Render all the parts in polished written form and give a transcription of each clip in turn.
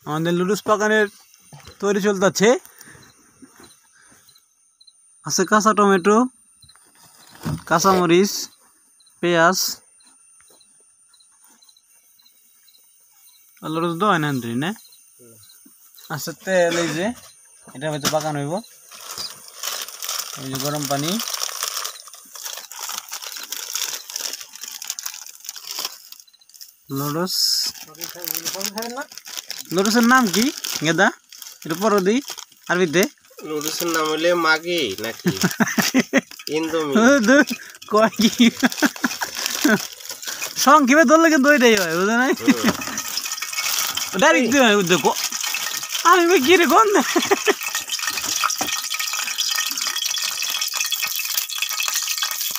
আমাদের লুডুস পাকানের তৈরি চলতেছে। আছে কাঁচা টমেটো, কাঁচামরিচ, পেঁয়াজ, লুডুস দোয় না না আছে তেল। এই যে এটা হয়তো পাকানো হইব। এই যে গরম পানি, লুডুস। লুডুসের নাম কি গেদা? এটা পরে দিই আরবিতে। লুডুসের নাম হলে মাগি নাকি ইন্দোমি কয় কি সংক্ষেপে ধরলে কিন্তু ওইটাই হয়, বুঝে নাই? ডাইরেক্ট দেখো আমি কি রে কোন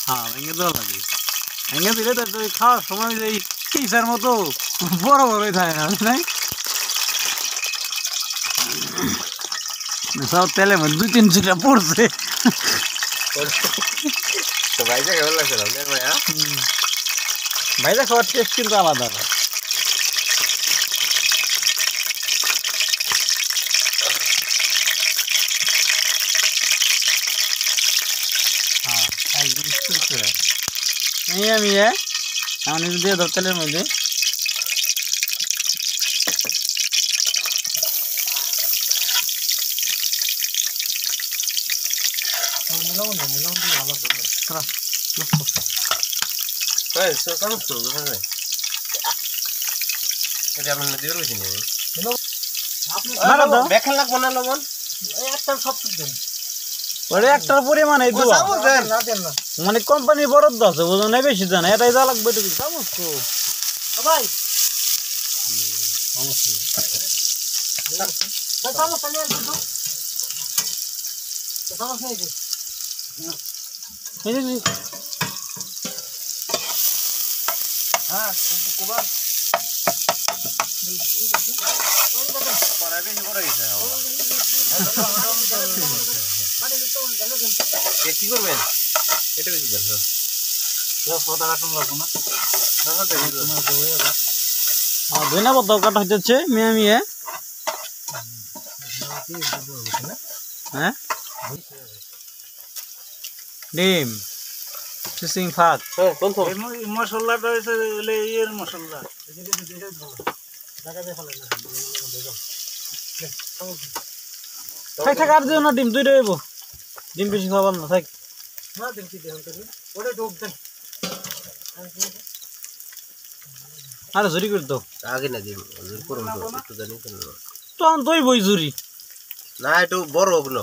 হ্যাঁ ভেঙে দেওয়া লাগে। ভেঙে দিলে তো খাওয়ার সময় এই পিসার মতো বড় বড়ই থাকে না, নাই? সব তেলের মধ্যে 2-3 ছিটা পড়ছে। ভাইজা কেমন লাগছে না ভাইয়া? ভাইজা খাওয়ার টেস্ট কিন্তু আলাদা। হ্যাঁ একদম সুন্দর। আমি আমি দিয়ে দাও তেলের মধ্যে। একটার পরিমাণ মানে কোম্পানির বরাদ্দ আছে, বুঝো না? বেশি জানে এটাই যা লাগবে। কি করবেন? এটা বেশি ধনিয়া পাতাও কাটা হইতেছে মিয়া মিয়া। হ্যাঁ ডিম ফিশিং ফাঁক মশলাটা হচ্ছে ইয়ের মশলা। থাক আর দিও না, ডিম দুইটা হইব। ডিম বেশি খাবার না, থাক। আরে জুরি করে দাও আগে না দিন একটু জানি তখন দই বই জুরি না একটু বড় হোক না।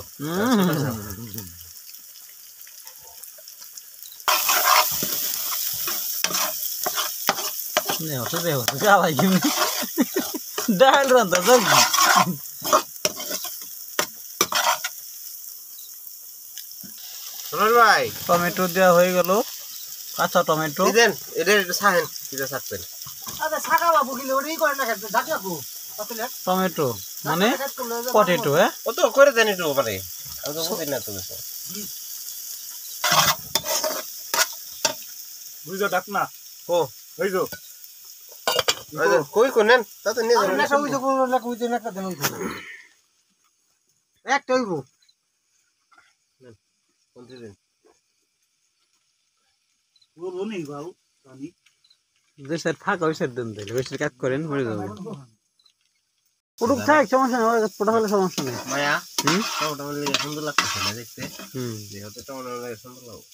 ডাল রান্না ভাই টমেটো দেওয়া হয়ে গেল, কাঁচা টমেটো দেন। এটা একটু ছাড়েন, এটা ছাড়বেন। টমেটো মানে পটেটো। হ্যাঁ ও তো করে দেন একটু মানে আমি তো বুঝি না তো বেশি বুঝো ডাক না ও বুঝো কই কোনেন তাতে নিয়ে যাবেন না ওই তো কোন না কই দেন একটা দেন ওই একটা হইব কোন দিন ও বনি বাবু পানি যে স্যার ফাঁকা ওই স্যার দেন দিলে ওই স্যার কাজ করেন মরে যাবে। পুরুক থাক সমস্যা নেই, পোটা হলে সমস্যা নেই। মায়া টমেটো মানে সুন্দর লাগতেছে না দেখতে? যেহেতু টমেটো লাগে সুন্দর লাগবে,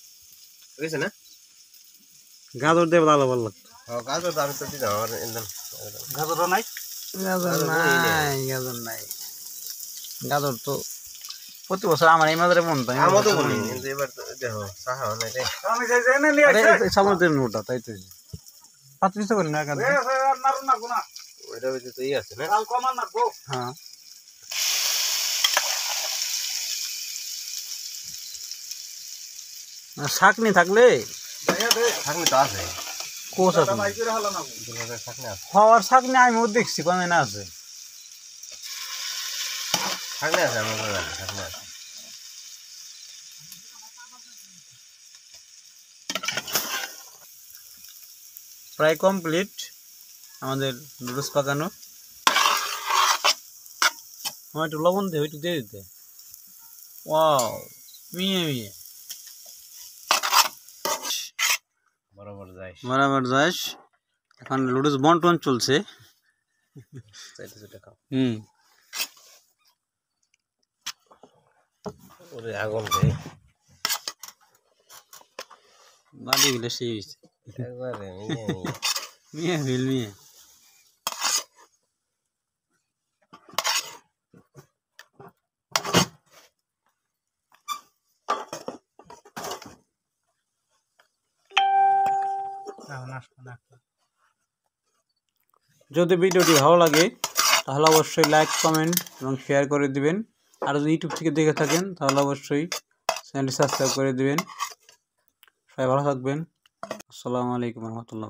ঠিক আছে না? গাজর দিয়ে ভালো ভালো লাগতো। গাজর তো আমি তো দিই না, আমার একদম গাজর নাই, গাজর নাই, গাজর নাই। গাজর তো প্রতি বছর আমার এই মাঝে মন তাই আমাদের বলি কিন্তু এবার দেখো সাহা নাই রে। আমি যাই যাই না নিয়ে আসে সামনের নোটা তাই তো 35 করে না গাজর। নারু না গুনা ওইটা হইতে তো আছে না, কাল কমান না গো। হ্যাঁ শাকনি থাকলে থাকলে তো আছে কোষ আছে, হওয়ার শাকনি আমিও দেখছি কোন না আছে, থাকলে আছে আমার থাকলে আছে। প্রায় কমপ্লিট আমাদের নুডলস পাকানো। আমার একটু লবণ দে, একটু দিয়ে দিতে। ওয়াও, মিয়ে মিয়ে বরাবর যাই বরাবর যাস। এখন লুডুস বন্টন চলছে। চাইতে চাইতে খাও ওরে আগুন রে বাড়ি গেলে সেই হয়েছে। একবারে মিয়ে ফিল মিয়ে যদি ভিডিওটি ভালো লাগে তাহলে অবশ্যই লাইক, কমেন্ট এবং শেয়ার করে দিবেন। আর যদি ইউটিউব থেকে দেখে থাকেন তাহলে অবশ্যই চ্যানেলটি সাবস্ক্রাইব করে দিবেন। সবাই ভালো থাকবেন। আসসালামু আলাইকুম রহমতুল্লাহ।